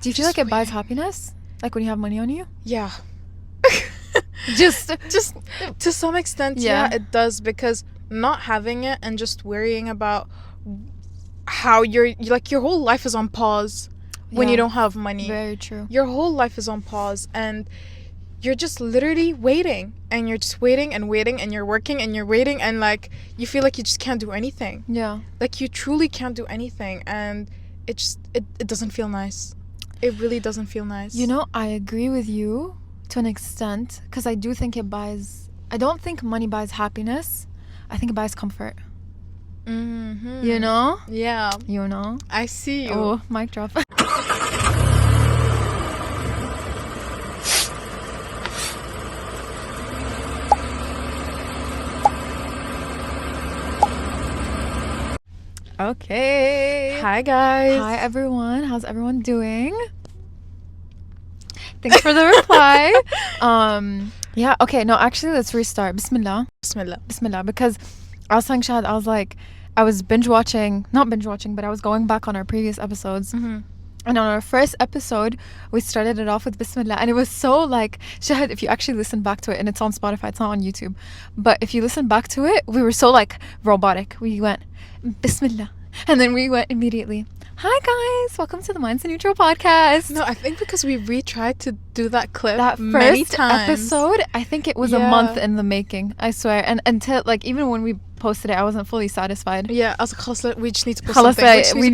Do you feel like it buys happiness? Like when you have money on you? Yeah. Just To some extent, yeah, it does, because not having it and just worrying about how your whole life is on pause when you don't have money. Very true. Your whole life is on pause and you're just literally waiting, and you're just waiting and waiting, and you're working and you're waiting, and like you feel like you just can't do anything. Yeah. Like you truly can't do anything, and it doesn't feel nice. It really doesn't feel nice. You know, I agree with you to an extent, because I do think I don't think money buys happiness. I think it buys comfort. Mm-hmm. You know? Yeah. You know? I see you. Oh, mic drop. Okay. Hi guys. Hi everyone. How's everyone doing? Thanks for the reply. Yeah, okay, no, actually let's restart. Bismillah. Bismillah. Because I was telling Shahad, I was like, I was not binge watching, but I was going back on our previous episodes. Mm-hmm. And on our first episode, we started it off with Bismillah. And it was so like, Shahad, if you actually listen back to it, and it's on Spotify, it's not on YouTube. But if you listen back to it, we were so like robotic. We went, Bismillah. And then we went immediately, hi guys, welcome to the Minds and Neutral podcast. No, I think because we retried to do that clip that many first times. episode, I think it was a month in the making, I swear. And until like even when we posted it, I wasn't fully satisfied. Yeah, I was like, "Khalas, we just need to post something. We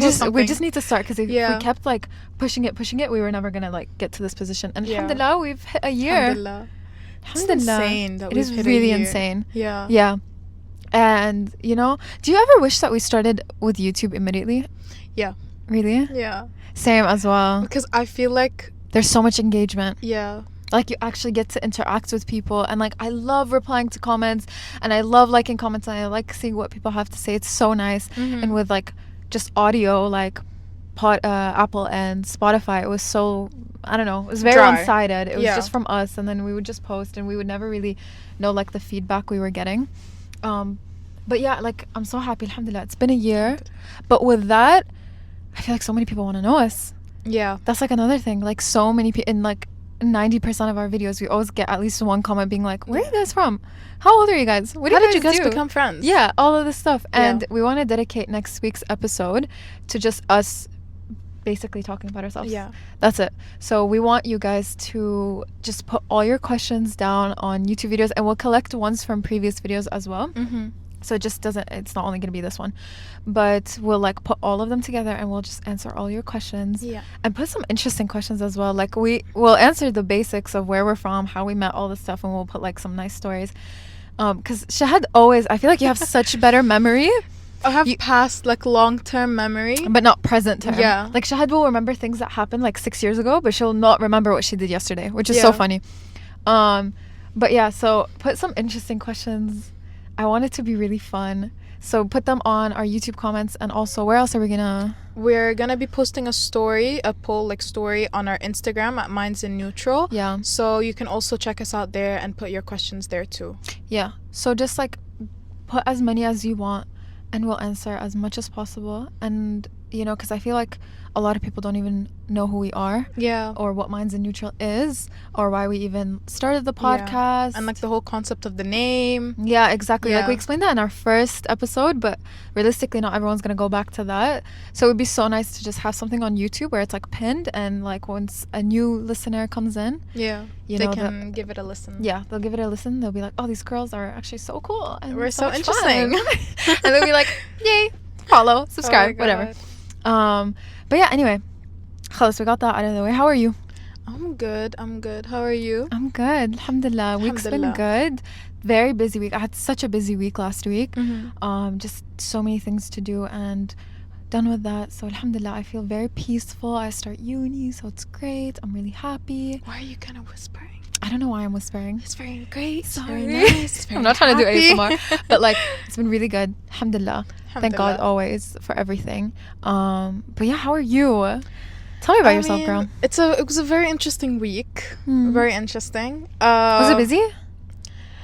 just need to start, because if we kept like pushing it, we were never gonna like get to this position. And alhamdulillah, we've hit a year. Alhamdulillah. It's insane that we've hit a year. It is really insane. Yeah. And you know, do you ever wish that we started with YouTube immediately? Yeah. Really? Yeah. Same as well. Because I feel like there's so much engagement. Yeah. Like you actually get to interact with people, and like I love replying to comments, and I love liking comments, and I like seeing what people have to say. It's so nice. Mm-hmm. And with like just audio, like Apple and Spotify, it was so, I don't know, it was very one-sided. It was just from us, and then we would just post, and we would never really know like the feedback we were getting. But yeah, like I'm so happy, alhamdulillah. It's been a year, but with that, I feel like so many people want to know us. Yeah, that's like another thing. Like so many people, in like 90% of our videos, we always get at least one comment being like, "Where are you guys from? How old are you guys? How did you guys become friends?" Yeah, all of this stuff. And we want to dedicate next week's episode to just us basically talking about ourselves. Yeah, that's it. So we want you guys to just put all your questions down on YouTube videos, and we'll collect ones from previous videos as well. Mm-hmm. So it's not only going to be this one, but we'll like put all of them together, and we'll just answer all your questions. Yeah. And put some interesting questions as well. Like we'll answer the basics of where we're from, how we met, all this stuff, and we'll put like some nice stories. Because Shahad always, I feel like you have such better memory. I have past like long-term memory, but not present term. Yeah. Like Shahad will remember things that happened like 6 years ago, but she'll not remember what she did yesterday, which is so funny. But yeah, so put some interesting questions. I want it to be really fun. So put them on our YouTube comments, and also where else are we gonna? We're gonna be posting a poll story on our Instagram at Minds in Neutral. Yeah. So you can also check us out there and put your questions there too. Yeah. So just like put as many as you want, and we'll answer as much as possible. And you know, because I feel like a lot of people don't even know who we are. Yeah. Or what Minds in Neutral is, or why we even started the podcast. Yeah. And like the whole concept of the name. Yeah, exactly. Yeah. Like we explained that in our first episode, but realistically not everyone's going to go back to that. So it would be so nice to just have something on YouTube where it's like pinned, and like once a new listener comes in, they can give it a listen. Yeah, they'll give it a listen. They'll be like, oh, these girls are actually so cool. And we're so interesting. And they'll be like, yay, follow, subscribe, whatever. But yeah, anyway, Khalas, we got that out of the way. How are you? I'm good. How are you? I'm good. Alhamdulillah. Week's been good. Very busy week. I had such a busy week last week. Mm-hmm. Just so many things to do, and done with that. So alhamdulillah, I feel very peaceful. I start uni, so it's great. I'm really happy. Why are you kind of whispering? I don't know why I'm whispering. It's very great. Sorry. Very nice. It's very I'm not trying to do ASMR. But like, it's been really good. Alhamdulillah. Thank God always for everything. But yeah, how are you? Tell me about yourself, girl. It was a very interesting week. Very interesting. Was it busy?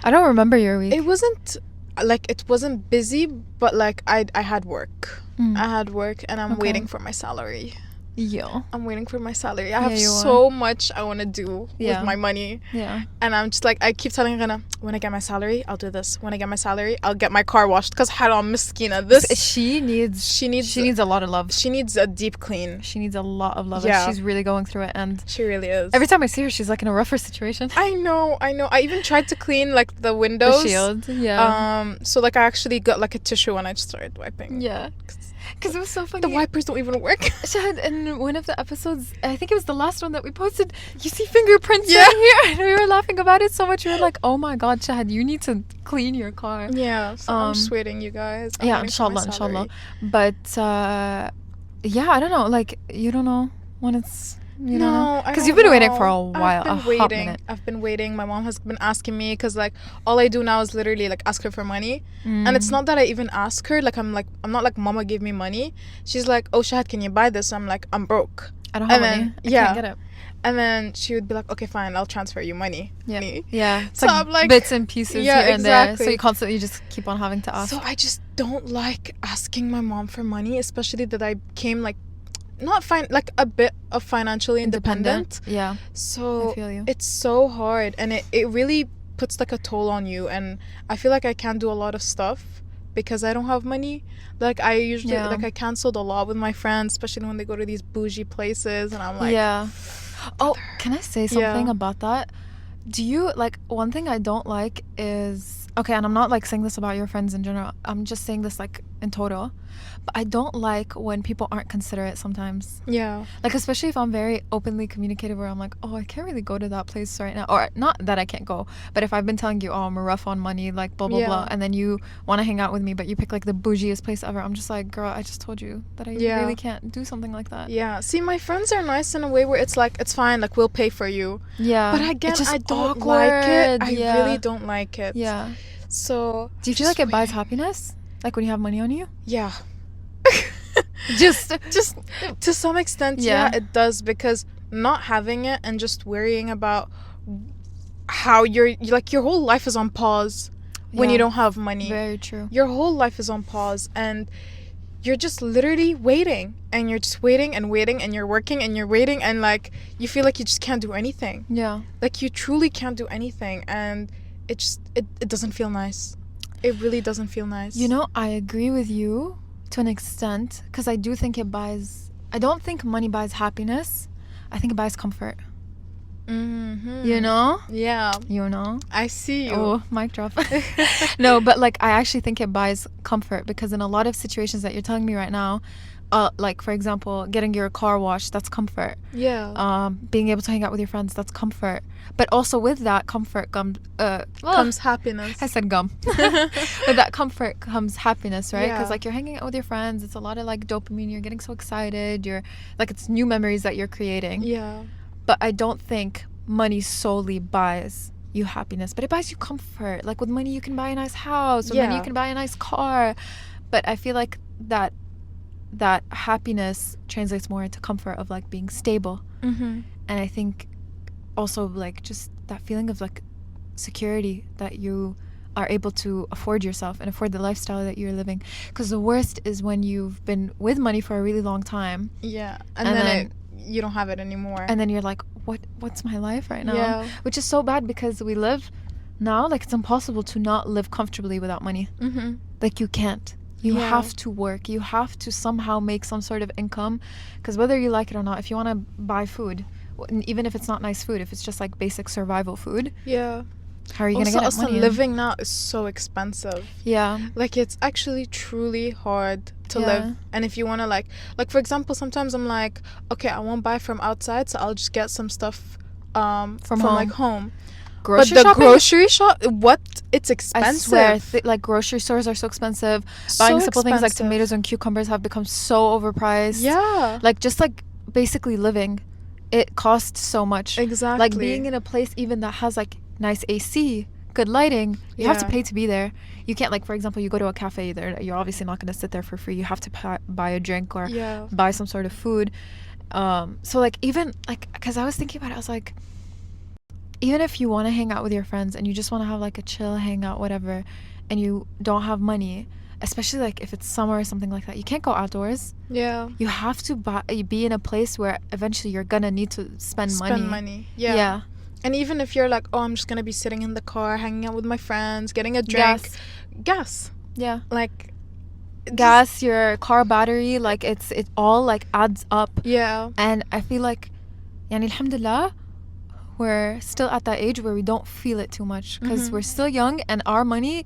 I don't remember your week. It wasn't busy, but like I had work. I had work, and I'm waiting for my salary. Yeah. I'm waiting for my salary. I have so much I want to do with my money. Yeah. And I'm just like, I keep telling Rana, when I get my salary, I'll do this. When I get my salary, I'll get my car washed. Because haram miskina, she needs a lot of love. She needs a deep clean. She needs a lot of love. Yeah. She's really going through it, and she really is. Every time I see her, she's like in a rougher situation. I know. I even tried to clean like the windows. The shield. Yeah. So like I actually got like a tissue when I started wiping. Yeah. Because it was so funny. The wipers don't even work. Shahad, in one of the episodes, I think it was the last one that we posted, you see fingerprints right here. And we were laughing about it so much. We were like, oh my God, Shahad, you need to clean your car. Yeah, so I'm just waiting, you guys. Yeah, inshallah. But, yeah, I don't know. Like, you don't know when it's... You know, because you've been waiting for a while. I've been waiting. My mom has been asking me because like all I do now is literally like ask her for money, and it's not that I even ask her. Like I'm not like Mama gave me money. She's like, oh Shahad, can you buy this? I'm like, I'm broke. I don't have money. I can't get it. And then she would be like, okay, fine, I'll transfer you money. Yeah. So like, I'm like bits and pieces here and there. So you constantly just keep on having to ask. So I just don't like asking my mom for money, especially that I came like. Not like a bit of financially independent. Yeah. So I feel you. It's so hard, and it really puts like a toll on you, and I feel like I can't do a lot of stuff because I don't have money. Like I usually like I canceled a lot with my friends, especially when they go to these bougie places, and I'm like, oh, can I say something about that? Do you like, one thing I don't like is, okay, and I'm not like saying this about your friends in general, I'm just saying this like in total, but I don't like when people aren't considerate sometimes. Yeah. Like, especially if I'm very openly communicative where I'm like, oh, I can't really go to that place right now. Or not that I can't go, but if I've been telling you, oh, I'm rough on money, like blah, blah, blah, and then you want to hang out with me, but you pick like the bougiest place ever, I'm just like, girl, I just told you that I really can't do something like that. Yeah. See, my friends are nice in a way where it's like, it's fine, like we'll pay for you. Yeah. But again, I don't like it. I really don't like it. Yeah. So. Do you feel like it buys happiness? Like when you have money on you? Yeah. just to some extent, yeah, it does, because not having it and just worrying about how you're like your whole life is on pause when you don't have money. Very true. Your whole life is on pause, and you're just literally waiting, and you're just waiting and waiting, and you're working and you're waiting, and like you feel like you just can't do anything. Yeah. Like you truly can't do anything, and it just it doesn't feel nice. It really doesn't feel nice. You know, I agree with you to an extent, because I do think I don't think money buys happiness. I think it buys comfort. Mm-hmm. You know? Yeah. You know? I see you. Oh, mic drop. No, but like I actually think it buys comfort, because in a lot of situations that you're telling me right now, like for example, getting your car washed, that's comfort. Yeah. Being able to hang out with your friends, that's comfort. But also with that comfort comes happiness. I said gum. With that comfort comes happiness, right? Because like you're hanging out with your friends, it's a lot of like dopamine. You're getting so excited. You're like, it's new memories that you're creating. Yeah. But I don't think money solely buys you happiness, but it buys you comfort. Like with money, you can buy a nice house. With money, you can buy a nice car. But I feel like that happiness translates more into comfort of like being stable. Mm-hmm. And I think also like just that feeling of like security, that you are able to afford yourself and afford the lifestyle that you're living. Because the worst is when you've been with money for a really long time. Yeah. And then you don't have it anymore. And then you're like, what's my life right now? Yeah. Which is so bad, because we live now, like it's impossible to not live comfortably without money. Mm-hmm. Like you can't. You have to work. You have to somehow make some sort of income, because whether you like it or not, if you want to buy food, even if it's not nice food, if it's just like basic survival food, how are you gonna get money? Also, living now is so expensive. Yeah. Like it's actually truly hard to live. And if you want to like for example, sometimes I'm like, okay, I won't buy from outside, so I'll just get some stuff from home. Like home. Grocery shopping? Grocery shop, it's expensive. I swear, like grocery stores are so expensive. Buying simple things like tomatoes and cucumbers have become so overpriced. Yeah. Like just like basically living, it costs so much. Exactly. Like being in a place even that has like nice AC, good lighting, you have to pay to be there. You can't, like for example, you go to a cafe there, you're obviously not going to sit there for free. You have to buy a drink or buy some sort of food. So like even like, because I was thinking about it, I was like, even if you want to hang out with your friends and you just want to have like a chill hangout, whatever, and you don't have money, especially like if it's summer or something like that, you can't go outdoors. Yeah. You have to be in a place where eventually you're gonna need to spend money. Yeah. And even if you're like, oh, I'm just gonna be sitting in the car, hanging out with my friends, getting a drink, gas. Yeah. Like gas, your car battery, like it all like adds up. Yeah. And I feel like, yani alhamdulillah, we're still at that age where we don't feel it too much because we're still young and our money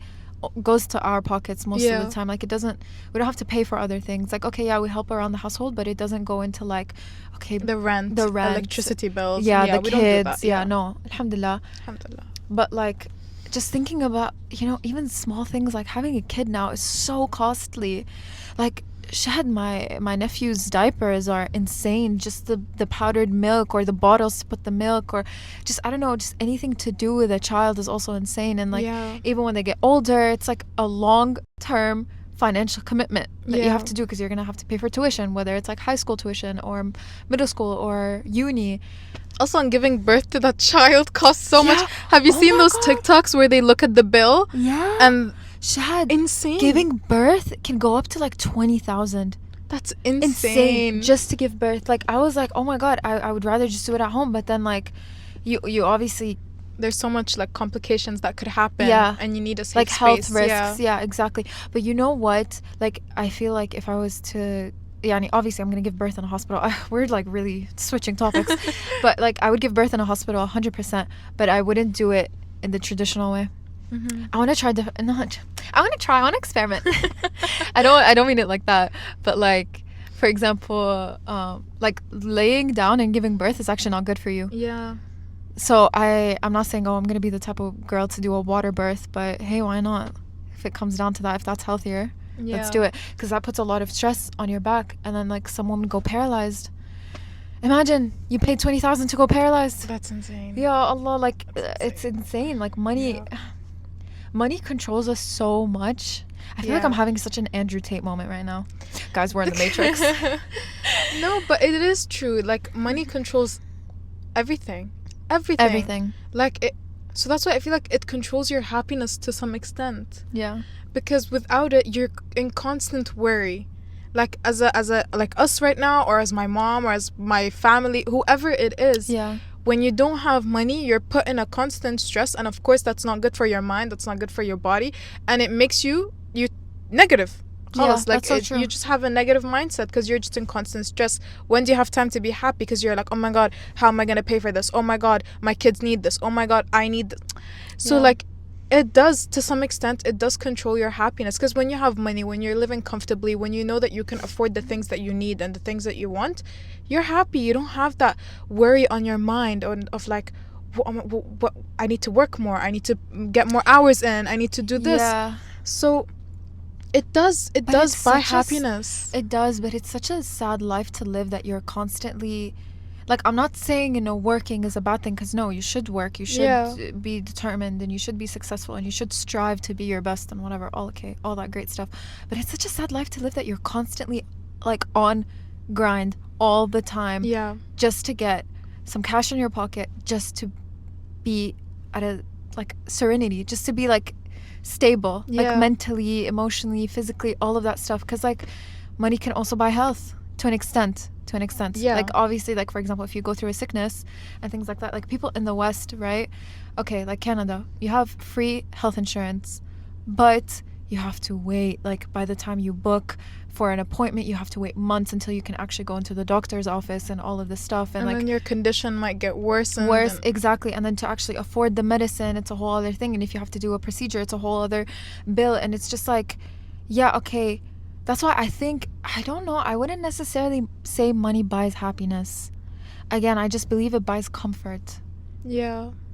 goes to our pockets most of the time. Like we don't have to pay for other things. Like, okay, yeah, we help around the household, but it doesn't go into like, okay, the rent, electricity bills, the we kids, don't do that. No, alhamdulillah. But like just thinking about, even small things like having a kid now is so costly. Like Shahad, my nephew's diapers are insane. Just the powdered milk or the bottles to put the milk, or just, I don't know, just anything to do with a child is also insane. And like even when they get older, it's like a long-term financial commitment that you have to do, because you're gonna have to pay for tuition, whether it's like high school tuition or middle school or uni. Also, on giving birth to that child costs so much. Have you seen those TikToks where they look at the bill? Yeah. And Shad, insane. Giving birth can go up to like 20,000. That's insane. Just to give birth. Like I was like, oh my god, I would rather just do it at home. But then like, you obviously, there's so much like complications that could happen. Yeah. And you need a safe like space. Health risks. Yeah, exactly. But you know what? Like I feel like if I was to, obviously I'm gonna give birth in a hospital. We're like really switching topics. But like I would give birth in a hospital 100%. But I wouldn't do it in the traditional way. I want to try I want to experiment. I don't mean it like that, but like, for example, like laying down and giving birth is actually not good for you. Yeah. So I'm not saying, I'm gonna be the type of girl to do a water birth, but hey, why not? If it comes down to that, if that's healthier, let's do it, because that puts a lot of stress on your back, and then like some women go paralyzed. Imagine you paid 20,000 to go paralyzed. That's insane. Yeah, Allah, like it's insane. Like money controls us so much. I feel like I'm having such an Andrew Tate moment right now. Guys, we're in the Matrix. No, but it is true. Like money controls everything. Like so that's why I feel like it controls your happiness to some extent. Yeah. Because without it, you're in constant worry. Like as a like us right now, or as my mom, or as my family, whoever it is. Yeah. When you don't have money, you're put in a constant stress, and of course that's not good for your mind, that's not good for your body, and it makes you negative. Yeah, that's so true. You just have a negative mindset because you're just in constant stress. When do you have time to be happy? Because you're like, oh my god, how am I gonna pay for this? Oh my god, my kids need this. Oh my god, I need this. So like, it does, to some extent, it does control your happiness, because when you have money, when you're living comfortably, when you know that you can afford the things that you need and the things that you want, you're happy. You don't have that worry on your mind of like, what I need to work more, I need to get more hours in, I need to do this. So it does buy happiness. It does, but it's such a sad life to live that you're constantly, like, I'm not saying, working is a bad thing, because no, you should work, you should be determined, and you should be successful, and you should strive to be your best, and whatever, all that great stuff. But it's such a sad life to live that you're constantly like on grind all the time, just to get some cash in your pocket, just to be at a like serenity, just to be like stable, like mentally, emotionally, physically, all of that stuff. Because like money can also buy health to an extent. Like obviously, like for example, if you go through a sickness and things like that, like people in the West, right? Okay, like Canada, you have free health insurance, but you have to wait. Like by the time you book for an appointment, you have to wait months until you can actually go into the doctor's office and all of this stuff. And like, then your condition might get worse. Exactly. And then to actually afford the medicine, it's a whole other thing. And if you have to do a procedure, it's a whole other bill. And it's just like, okay. That's why I think, I don't know, I wouldn't necessarily say money buys happiness. Again, I just believe it buys comfort.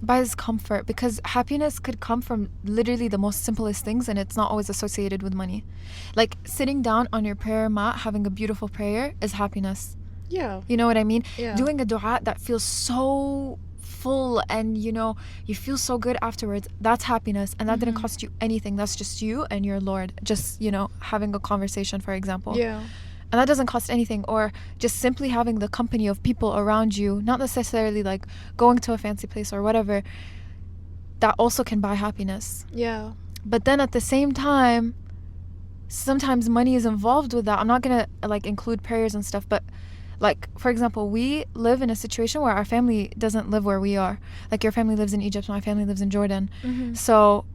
Buys comfort, because happiness could come from literally the most simplest things, and it's not always associated with money. Like sitting down on your prayer mat, having a beautiful prayer is happiness. You know what I mean? Doing a dua that feels so full, and you feel so good afterwards, that's happiness. And that didn't cost you anything. That's just you and your Lord, just having a conversation, for example. And that doesn't cost anything. Or just simply having the company of people around you, not necessarily like going to a fancy place or whatever, that also can buy happiness. But then at the same time, sometimes money is involved with that. I'm not gonna like include prayers and stuff, but like, for example, we live in a situation where our family doesn't live where we are. Like, your family lives in Egypt, my family lives in Jordan. So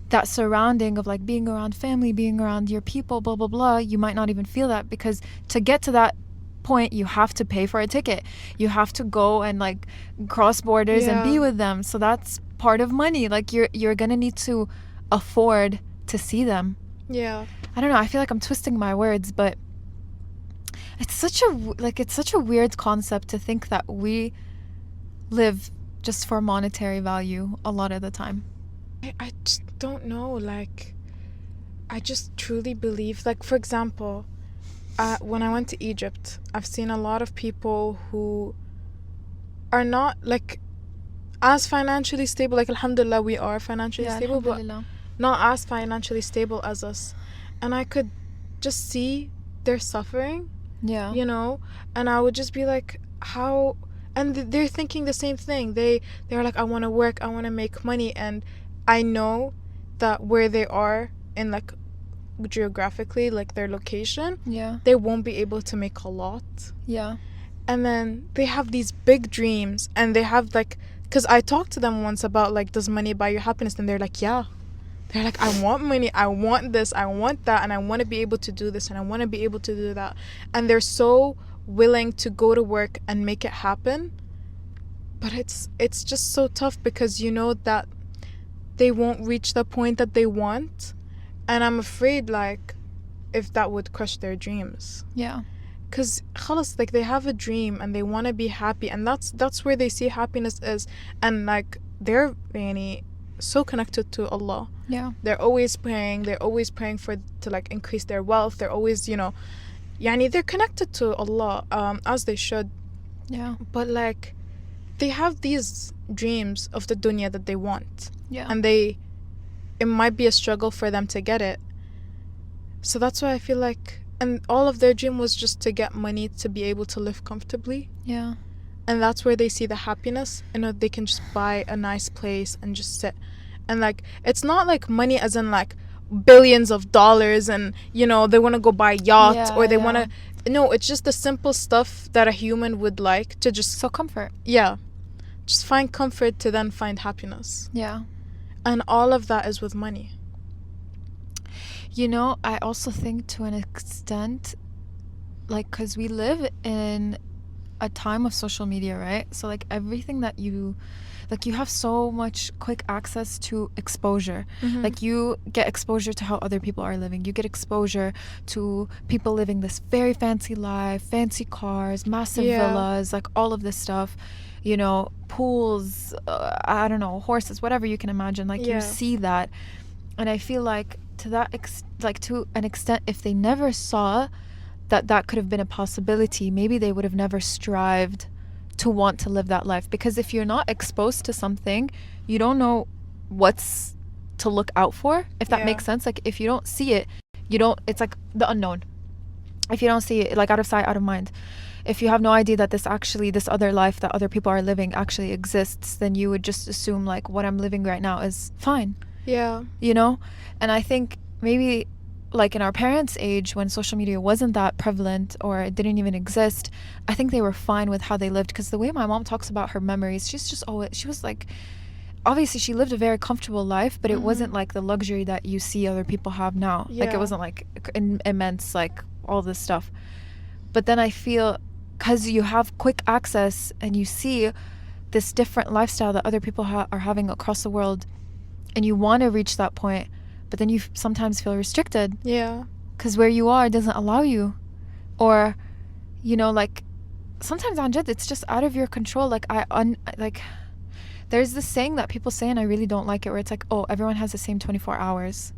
that surrounding of like being around family, being around your people, blah blah blah, you might not even feel that, because to get to that point you have to pay for a ticket, you have to go and like cross borders and be with them. So that's part of money. Like, you're gonna need to afford to see them. I don't know, I feel like I'm twisting my words, but it's such a weird concept to think that we live just for monetary value a lot of the time. I just don't know. Like, I just truly believe, like, for example, when I went to Egypt, I've seen a lot of people who are not like as financially stable. Like, alhamdulillah, we are financially stable, but not as financially stable as us. And I could just see their suffering, you know, and I would just be like, how? And they're thinking the same thing. They're like, I want to work, I want to make money. And I know that where they are in, like, geographically, like their location, they won't be able to make a lot. And then they have these big dreams, and they have like, because I talked to them once about like, does money buy you happiness? And they're like, yeah. They're like, I want money, I want this, I want that, and I want to be able to do this, and I want to be able to do that. And they're so willing to go to work and make it happen. But it's just so tough, because you know that they won't reach the point that they want. And I'm afraid, like, if that would crush their dreams. Because khalas, like, they have a dream and they want to be happy, and that's where they see happiness is. And like, they're so connected to Allah. They're always praying for to like increase their wealth. They're always, you know, they're connected to Allah, as they should. But like, they have these dreams of the dunya that they want, and it might be a struggle for them to get it. So that's why I feel like, and all of their dream was just to get money to be able to live comfortably. And that's where they see the happiness. You know, they can just buy a nice place and just sit. And like, it's not like money as in like billions of dollars, and you know, they want to go buy a yacht, or they want to, no, it's just the simple stuff that a human would like to just, so comfort. Just find comfort to then find happiness. And all of that is with money. You know, I also think to an extent, like, because we live in a time of social media, right? So like, everything that you have so much quick access to exposure. Like, you get exposure to how other people are living. You get exposure to people living this very fancy life, fancy cars, massive villas, like all of this stuff, you know, pools, I don't know, horses, whatever you can imagine. Like, you see that. And I feel like to an extent, if they never saw that could have been a possibility, maybe they would have never strived to want to live that life. Because if you're not exposed to something, you don't know what's to look out for, if that makes sense. Like, if you don't see it, it's like the unknown. If you don't see it, like, out of sight, out of mind. If you have no idea that this other life that other people are living actually exists, then you would just assume like, what I'm living right now is fine. You know? And I think maybe like in our parents' age, when social media wasn't that prevalent or it didn't even exist, I think they were fine with how they lived. Because the way my mom talks about her memories, she was like, obviously she lived a very comfortable life, but it wasn't like the luxury that you see other people have now. Like, it wasn't like immense, like all this stuff. But then I feel, because you have quick access and you see this different lifestyle that other people are having across the world, and you want to reach that point, but then you sometimes feel restricted. Because where you are doesn't allow you. Or, you know, like, sometimes Anjad, it's just out of your control. Like, there's this saying that people say, and I really don't like it, where it's like, oh, everyone has the same 24 hours.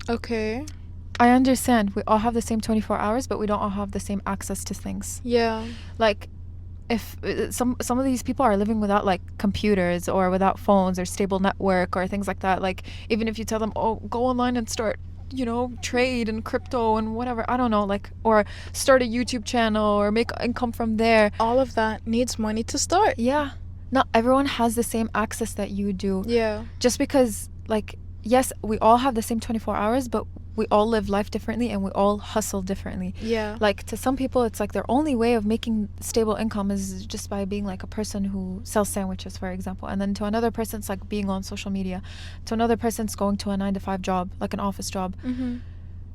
Okay. I understand. We all have the same 24 hours, but we don't all have the same access to things. Like, if some of these people are living without like computers or without phones or stable network or things like that, like, even if you tell them, oh, go online and start, you know, trade and crypto and whatever, I don't know, like, or start a YouTube channel or make income from there, all of that needs money to start. Not everyone has the same access that you do. Just because, like, yes, we all have the same 24 hours, but we all live life differently and we all hustle differently. Yeah. Like to some people it's like their only way of making stable income is just by being like a person who sells sandwiches, for example. And then to another person it's like being on social media. To another person it's going to a 9-to-5 job, like an office job. Mm-hmm.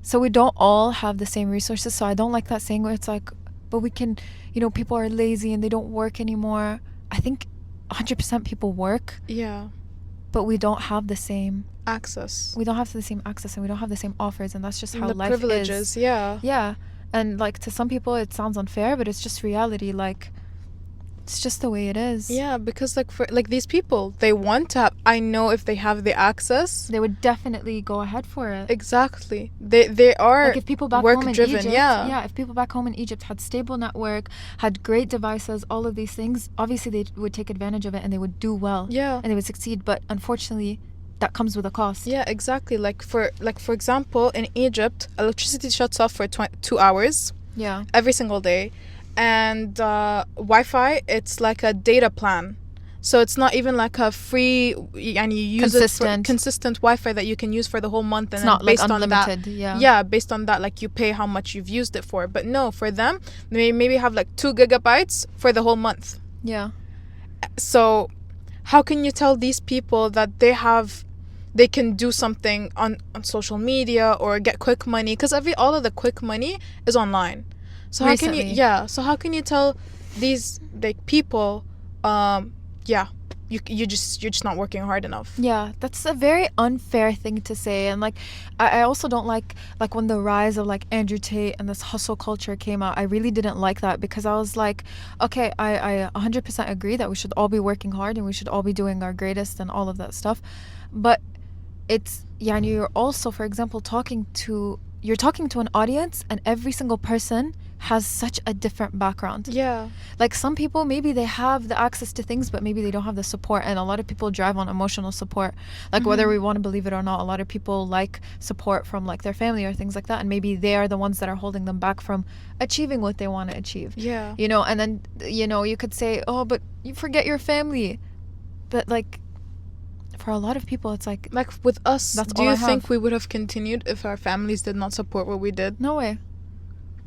So we don't all have the same resources. So I don't like that saying where it's like, but we can, you know, people are lazy and they don't work anymore. I think 100% people work. Yeah. But we don't have the same access. We don't have the same access and we don't have the same offers, and that's just how life privileges, is. Yeah. Yeah. And like to some people it sounds unfair, but it's just reality. Like it's just the way it is. Yeah, because like for like these people, they want to have, I know if they have the access, they would definitely go ahead for it. Exactly. They are like if people back work home in driven, Egypt, yeah, if people back home in Egypt had stable network, had great devices, all of these things, obviously they would take advantage of it and they would do well. Yeah. And they would succeed, but unfortunately that comes with a cost. Yeah, exactly. Like for example, in Egypt, electricity shuts off for 2 hours. Yeah. Every single day. And Wi-Fi, it's like a data plan. So it's not even like a free, and you use consistent Wi-Fi that you can use for the whole month. And it's then not based like unlimited, on that, yeah, based on that, like you pay how much you've used it for. But no, for them, they maybe have like 2 gigabytes for the whole month. Yeah. So how can you tell these people that they can do something on social media or get quick money? Because all of the quick money is online. So how Recently. can you so how can you tell these like people you're just not working hard enough? Yeah, that's a very unfair thing to say. And like I also don't like when the rise of like Andrew Tate and this hustle culture came out. I really didn't like that, because I was like, okay, I 100% agree that we should all be working hard and we should all be doing our greatest and all of that stuff, but it's and you're also, for example, talking to an audience, and every single person has such a different background. Yeah. Like some people, maybe they have the access to things, but maybe they don't have the support. And a lot of people drive on emotional support. Like whether we want to believe it or not, a lot of people like support from like their family or things like that. And maybe they are the ones that are holding them back from achieving what they want to achieve. Yeah. You know, and then, you know, you could say, oh, but you forget your family. But like, for a lot of people, it's like with us, do you think have. we would have continued if our families did not support what we did? No way.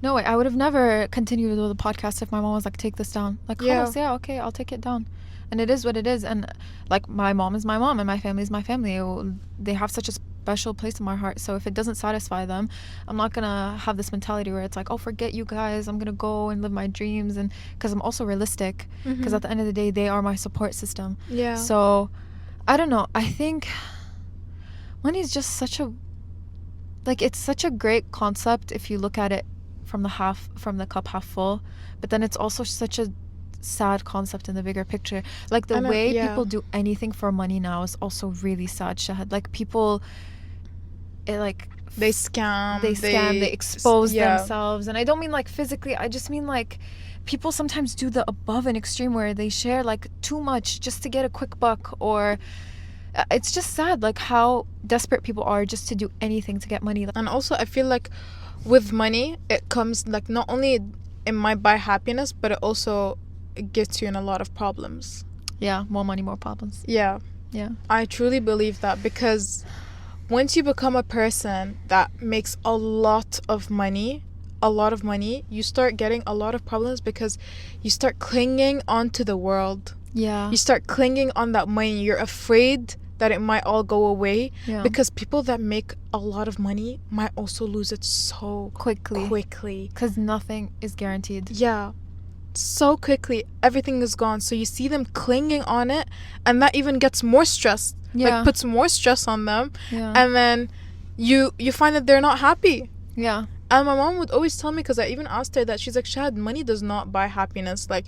I would have never continued with the podcast if my mom was like, take this down. Like, yeah, okay, I'll take it down. And it is what it is. And like, my mom is my mom and my family is my family. They have such a special place in my heart. So if it doesn't satisfy them, I'm not gonna have this mentality where it's like, oh, forget you guys, I'm gonna go and live my dreams. And because I'm also realistic, because at the end of the day, they are my support system. Yeah. So I don't know. I think money is just such a, like, it's such a great concept if you look at it from the cup half full, but then it's also such a sad concept in the bigger picture. Like the way people do anything for money now is also really sad, Shahad. Like people, they scam, they expose themselves. And I don't mean like physically, I just mean like people sometimes do the above and extreme where they share like too much just to get a quick buck, or it's just sad like how desperate people are just to do anything to get money. And also I feel like with money, it comes like not only it might buy happiness, but it gets you in a lot of problems. Yeah, more money, more problems. Yeah. I truly believe that, because once you become a person that makes a lot of money, you start getting a lot of problems, because you start clinging onto the world. Yeah. You start clinging on that money. You're afraid that it might all go away, because people that make a lot of money might also lose it so quickly. Because nothing is guaranteed. Yeah. So quickly, everything is gone. So you see them clinging on it, and that even gets more stress. Yeah. Like puts more stress on them. Yeah. And then you find that they're not happy. Yeah. And my mom would always tell me, because I even asked her that, she's like, Shahad, money does not buy happiness. Like,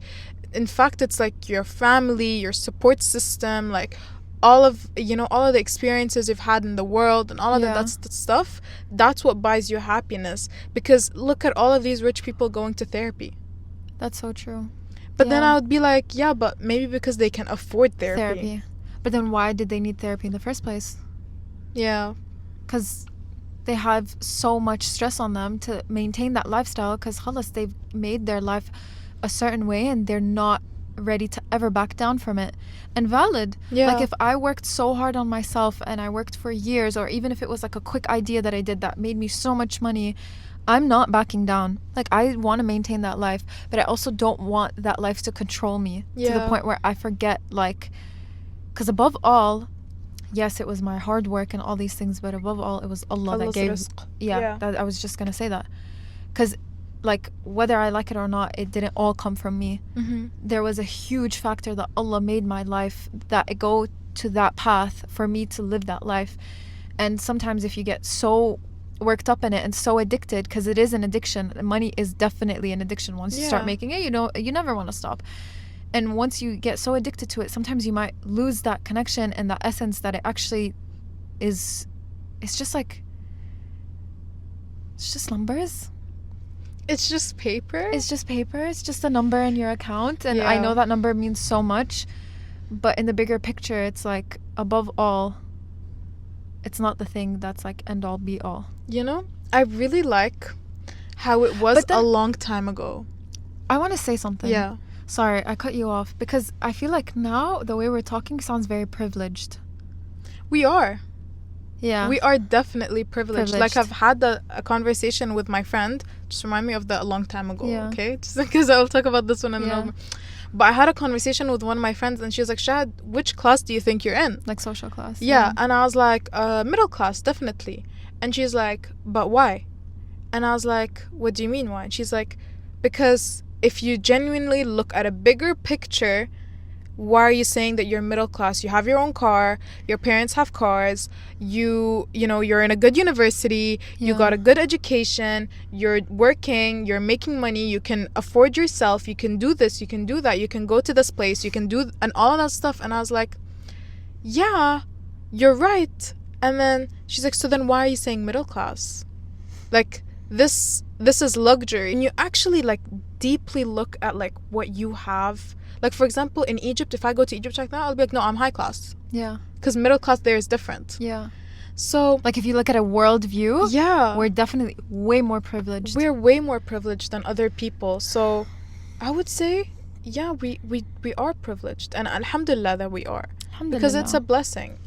in fact, it's like your family, your support system, like all of the experiences you've had in the world and all of that stuff, that's what buys you happiness. Because look at all of these rich people going to therapy. That's so true. But then I would be like, yeah, but maybe because they can afford therapy. But then why did they need therapy in the first place? Yeah. Because they have so much stress on them to maintain that lifestyle, because they've made their life a certain way and they're not ready to ever back down from it. And valid. Yeah. Like, if I worked so hard on myself and I worked for years, or even if it was like a quick idea that I did that made me so much money, I'm not backing down. Like, I want to maintain that life, but I also don't want that life to control me to the point where I forget, like, because above all, yes, it was my hard work and all these things, but above all, it was Allah that gave. That, I was just gonna say that, because, like, whether I like it or not, it didn't all come from me. There was a huge factor that Allah made my life that it go to that path for me to live that life. And sometimes if you get so worked up in it and so addicted, because it is an addiction, money is definitely an addiction. Once you start making it, you never want to stop. And once you get so addicted to it, sometimes you might lose that connection and that essence that it actually is. It's just like, it's just numbers. It's just paper. It's just paper. It's just a number in your account. And I know that number means so much, but in the bigger picture, it's like, above all, it's not the thing that's like end all be all. You know, I really like how it was a long time ago. I want to say something. Yeah. Sorry, I cut you off, because I feel like now the way we're talking sounds very privileged. We are. Yeah. We are definitely privileged. Like, I've had a conversation with my friend. Just remind me of that a long time ago, okay? Just because I'll talk about this one in a moment. But I had a conversation with one of my friends, and she was like, Shad, which class do you think you're in? Like social class. Yeah. And I was like, middle class, definitely. And she's like, but why? And I was like, what do you mean why? And she's like, because if you genuinely look at a bigger picture, why are you saying that you're middle class? You have your own car, your parents have cars, you know, you're in a good university, you got a good education, you're working, you're making money, you can afford yourself, you can do this, you can do that, you can go to this place, you can do, and all of that stuff. And I was like, yeah, you're right. And then she's like, so then why are you saying middle class? Like, this is luxury. And you actually, like, deeply look at, like, what you have. Like, for example, in Egypt, if I go to Egypt right now, I'll be like, no, I'm high class. Yeah. Because middle class there is different. Yeah. So, like, if you look at a world view, we're definitely way more privileged. We're way more privileged than other people. So, I would say, yeah, we are privileged. And alhamdulillah that we are. Because it's a blessing,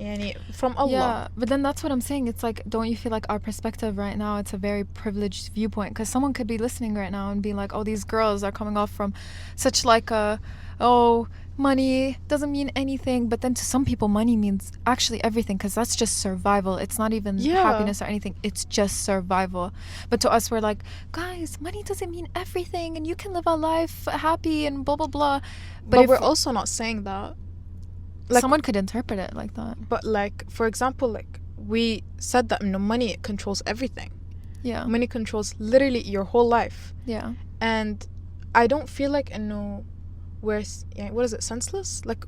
from Allah. Yeah, but then that's what I'm saying. It's like, don't you feel like our perspective right now, it's a very privileged viewpoint? Because someone could be listening right now and be like, oh, these girls are coming off from such like a, oh, money doesn't mean anything. But then to some people, money means actually everything, because that's just survival. It's not even happiness or anything. It's just survival. But to us, we're like, guys, money doesn't mean everything, and you can live a life happy and blah, blah, blah. But we're also not saying that. Like, someone could interpret it like that. But, like, for example, like, we said that, money controls everything. Yeah. Money controls literally your whole life. Yeah. And I don't feel like, we're, what is it, senseless? Like,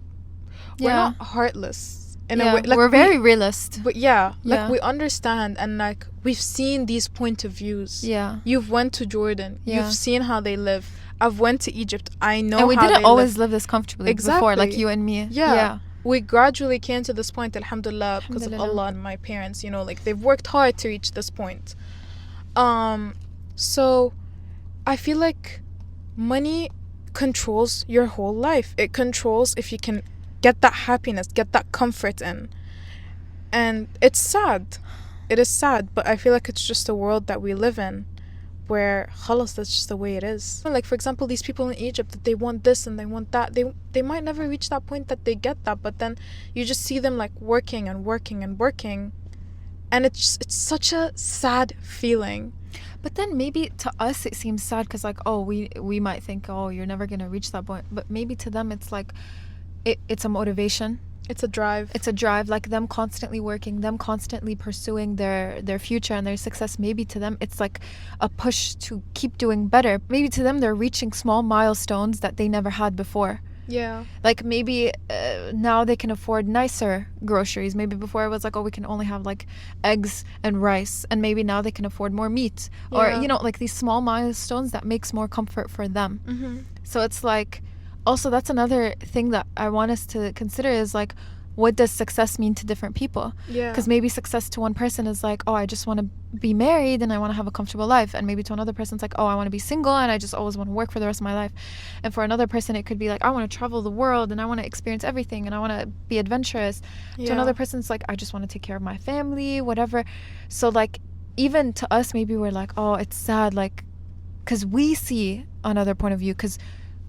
we're not heartless. In a way. Like, we're very realist. But, like, we understand, and, like, we've seen these point of views. Yeah. You've went to Jordan. Yeah. You've seen how they live. I've went to Egypt. I know how they live. And we didn't always live this comfortably before, like you and me. Yeah. We gradually came to this point, alhamdulillah, because of Allah and my parents, like, they've worked hard to reach this point. So I feel like money controls your whole life. It controls if you can get that happiness, get that comfort in. And it's sad. It is sad, but I feel like it's just a world that we live in, where khalas, that's just the way it is. Like, for example, these people in Egypt, that they want this and they want that, they might never reach that point that they get that, but then you just see them, like, working and working and working, and it's such a sad feeling. But then maybe to us it seems sad because, like, oh, we might think, oh, you're never gonna reach that point, but maybe to them it's like it's a motivation. It's a drive. It's a drive, like them constantly working, them constantly pursuing their future and their success. Maybe to them it's like a push to keep doing better. Maybe to them they're reaching small milestones that they never had before. Yeah. Like, maybe now they can afford nicer groceries. Maybe before it was like, oh, we can only have like eggs and rice, and maybe now they can afford more meat. Or, like these small milestones that makes more comfort for them. Mm-hmm. So it's like, also that's another thing that I want us to consider is like, what does success mean to different people. Because maybe success to one person is like, oh, I just want to be married and I want to have a comfortable life. And maybe to another person it's like, oh, I want to be single and I just always want to work for the rest of my life. And for another person it could be like, I want to travel the world and I want to experience everything and I want to be adventurous. To another person it's like, I just want to take care of my family, whatever. So like, even to us maybe we're like, oh, it's sad, like, because we see another point of view, because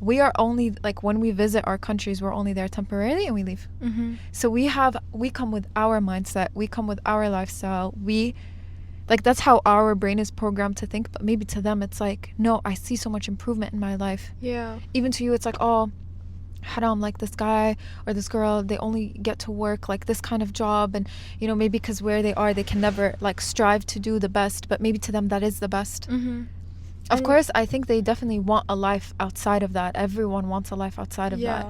we are only, like, when we visit our countries, we're only there temporarily and we leave. So we come with our mindset, we come with our lifestyle, like, that's how our brain is programmed to think. But maybe to them it's like, no, I see so much improvement in my life. Even to you it's like, oh, haram, like this guy or this girl, they only get to work like this kind of job, and you know, maybe because where they are they can never like strive to do the best, but maybe to them that is the best. Of course, I think they definitely want a life outside of that. Everyone wants a life outside of that.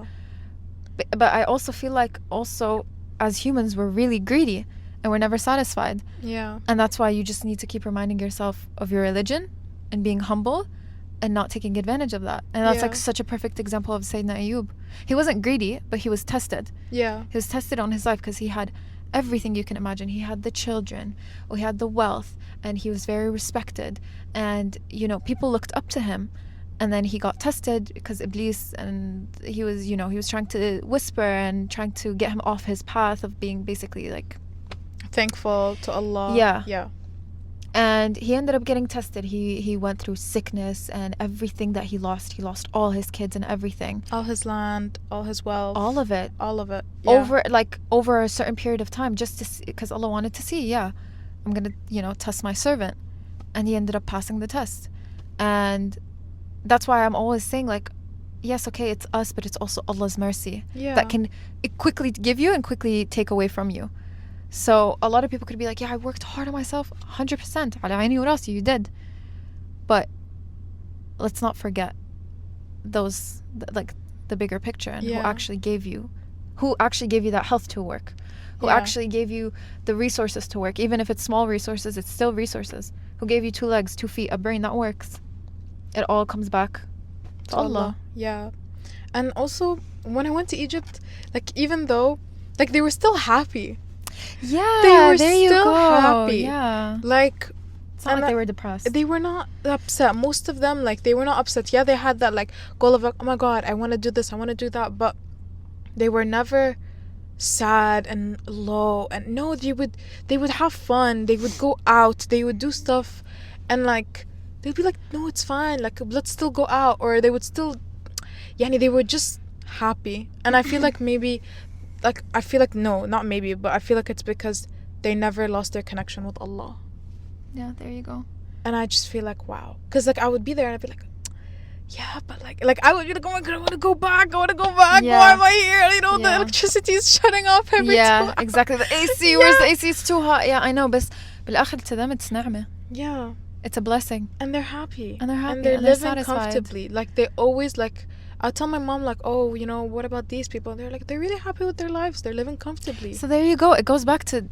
But I also feel like, also as humans, we're really greedy and we're never satisfied. And that's why you just need to keep reminding yourself of your religion and being humble and not taking advantage of that. And that's like such a perfect example of Sayyidina Ayub. He wasn't greedy, but he was tested. He was tested on his life because he had everything you can imagine. He had the children, or he had the wealth, and he was very respected. And, you know, people looked up to him. And then he got tested because Iblis, and he was, you know, he was trying to whisper and trying to get him off his path of being basically like thankful to Allah. And he ended up getting tested. He went through sickness and everything that he lost. He lost all his kids and everything. All his land, all his wealth. All of it. Over a certain period of time, just to see, because Allah wanted to see, I'm going to, you know, test my servant. And he ended up passing the test. And that's why I'm always saying, like, yes, okay, it's us, but it's also Allah's mercy that can quickly give you and quickly take away from you. So a lot of people could be like, yeah, I worked hard on myself, 100%. I knew what else you did. But let's not forget those, like, the bigger picture, and who actually gave you that health to work, who actually gave you the resources to work. Even if it's small resources, it's still resources. Who gave you 2 legs, 2 feet, a brain that works. It all comes back to Allah. And also, when I went to Egypt, like, even though, like, they were still happy. They were still happy. Like, it's not like they were depressed. They were not upset. Most of them, like, they were not upset. They had that, like, goal of, like, oh my God, I want to do this, I want to do that. But they were never sad and low. And no, they would have fun. They would go out. They would do stuff. And, like, they'd be like, no, it's fine. Like, let's still go out. Or they would still, they were just happy. And I feel like maybe, like, no, not maybe, but I feel like it's because they never lost their connection with Allah. Yeah, there you go. And I just feel like, wow. Because, like, I would be there and I'd be like, yeah, but, like I would be like, oh my God, I want to go back. Why am I here? You know, the electricity is shutting off every 2 hours. Exactly. The AC, where's the AC? It's too hot. Yeah, I know, but بالآخر to them, it's نعمة. It's a blessing. And they're happy. And they're living satisfied. comfortably. Like, they always, like, I'll tell my mom, like, oh, you know, what about these people? And they're like, they're really happy with their lives. They're living comfortably. So there you go. It goes back to,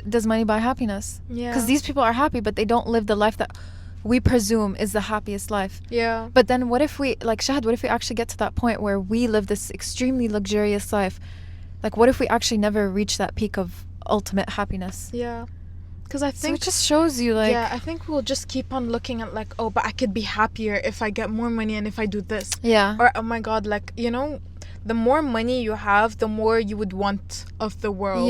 does money buy happiness? Because these people are happy, but they don't live the life that we presume is the happiest life. But then what if we, like, Shahad, what if we actually get to that point where we live this extremely luxurious life? Like, what if we actually never reach that peak of ultimate happiness? Because I think, so it just shows you, like, I think we'll just keep on looking at, like, oh, but I could be happier if I get more money and if I do this. Or, oh my God, like, you know, the more money you have, the more you would want of the world.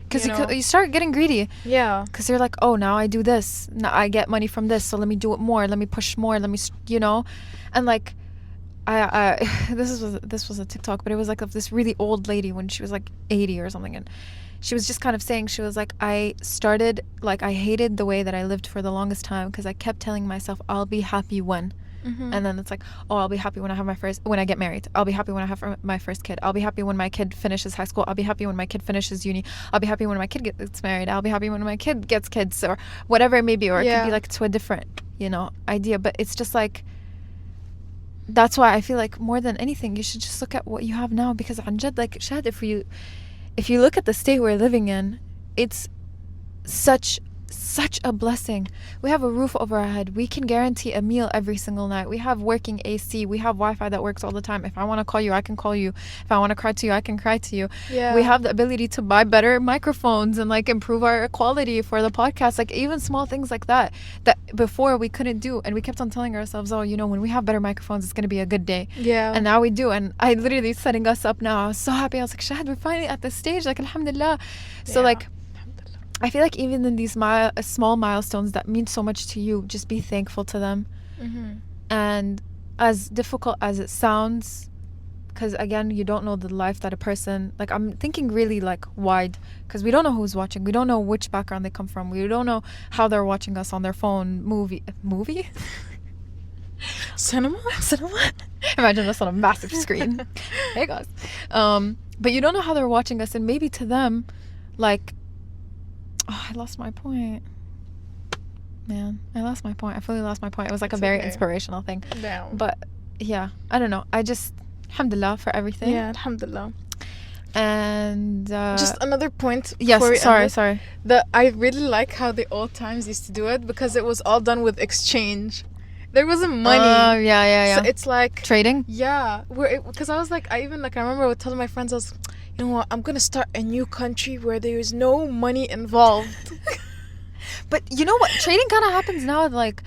Because you start getting greedy. Because you're like, oh, now I do this, now I get money from this, so let me do it more, let me push more, let me, you know. And, like, I this was a TikTok, but it was like of this really old lady when she was like 80 or something, and she was just kind of saying, she was like, I hated the way that I lived for the longest time because I kept telling myself, I'll be happy when. And then it's like, oh, I'll be happy when I get married. I'll be happy when I have my first kid. I'll be happy when my kid finishes high school. I'll be happy when my kid finishes uni. I'll be happy when my kid gets married. I'll be happy when my kid gets kids, or whatever it may be. Or it could be like to a different, you know, idea. But it's just like, that's why I feel like more than anything, you should just look at what you have now. Because Anjad, like, Shahad, if you look at the state we're living in, it's such such a blessing. We have a roof over our head. We can guarantee a meal every single night. We have working AC. We have Wi-Fi that works all the time. If I want to call you, I can call you. If I want to cry to you, I can cry to you. Yeah. We have the ability to buy better microphones and like improve our quality for the podcast. Like even small things like that before we couldn't do. And we kept on telling ourselves, oh, you know, when we have better microphones, it's going to be a good day. Yeah. And now we do. And I literally setting us up now. I was so happy. I was like, Shahad, we're finally at this stage. Like, alhamdulillah. So like, I feel like even in these small milestones that mean so much to you, just be thankful to them. Mm-hmm. And as difficult as it sounds, because again, you don't know the life that a person, like I'm thinking really like wide, because we don't know who's watching. We don't know which background they come from. We don't know how they're watching us on their phone. Movie? Cinema? Imagine this on a massive screen. Hey guys. But you don't know how they're watching us, and maybe to them, like, oh, I lost my point. Man, I lost my point. I fully lost my point. It was like a very inspirational thing. Damn. But yeah, I don't know. I just, alhamdulillah for everything. Yeah, alhamdulillah. And just another point. Yes, sorry. I really like how the old times used to do it, because it was all done with exchange. There wasn't money. Yeah. So it's like trading. Yeah, because I was like, I remember telling my friends, I was, you know what, I'm gonna start a new country where there is no money involved. But you know what? Trading kind of happens now. Like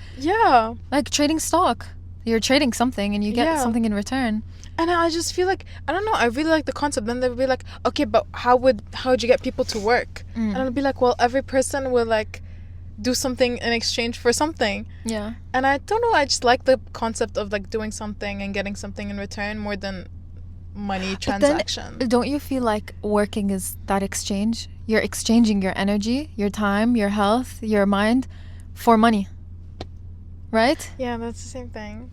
trading stock. You're trading something and you get something in return. And I just feel like, I don't know, I really like the concept. Then they'll be like, okay, but how would you get people to work? And I'll be like, well, every person will like do something in exchange for something. Yeah. And I don't know, I just like the concept of like doing something and getting something in return more than money transaction. Then, don't you feel like working is that exchange? You're exchanging your energy, your time, your health, your mind for money, right? Yeah, that's the same thing.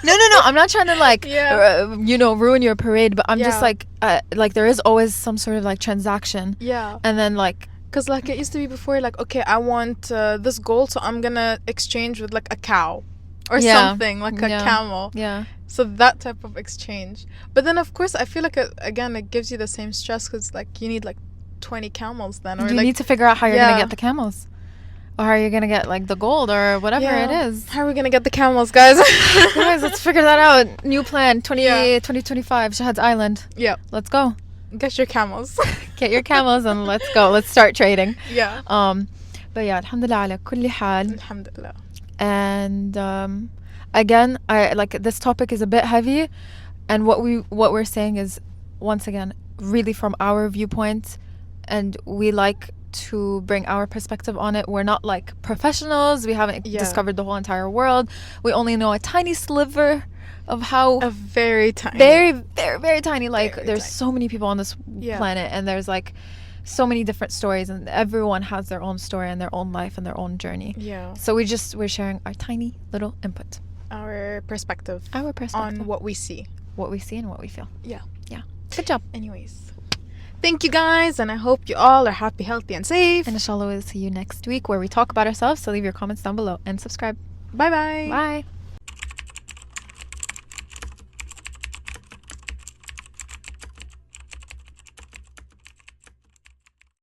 No, I'm not trying to like ruin your parade, but I'm just like there is always some sort of like transaction. Yeah. And then like, because like it used to be before, like, okay, I want this gold, so I'm gonna exchange with like a cow or something, like a camel. Yeah. So that type of exchange. But then of course I feel like it gives you the same stress, because like you need like 20 camels then, or you need to figure out how you're gonna get the camels, or how you're gonna get like the gold or whatever it is. How are we gonna get the camels, guys? Guys, let's figure that out. New plan 2025 Shahad's Island. Yeah, let's go. Get your camels. Get your camels and let's go. Let's start trading. Yeah. But yeah, alhamdulillah ala kulli hal. Alhamdulillah. And again, I like this topic is a bit heavy, and what we're saying is, once again, really from our viewpoint, and we like to bring our perspective on it. We're not like professionals. We haven't discovered the whole entire world. We only know a tiny sliver of how a very tiny, very, very, very tiny. Like very there's tiny. so many people on this planet, and there's like so many different stories, and everyone has their own story and their own life and their own journey. Yeah. So we're sharing our tiny little input, our perspective on what we see and what we feel. Yeah. Good job. Anyways, thank you guys, and I hope you all are happy, healthy, and safe. And inshallah we'll see you next week where we talk about ourselves. So leave your comments down below and subscribe. Bye. Bye.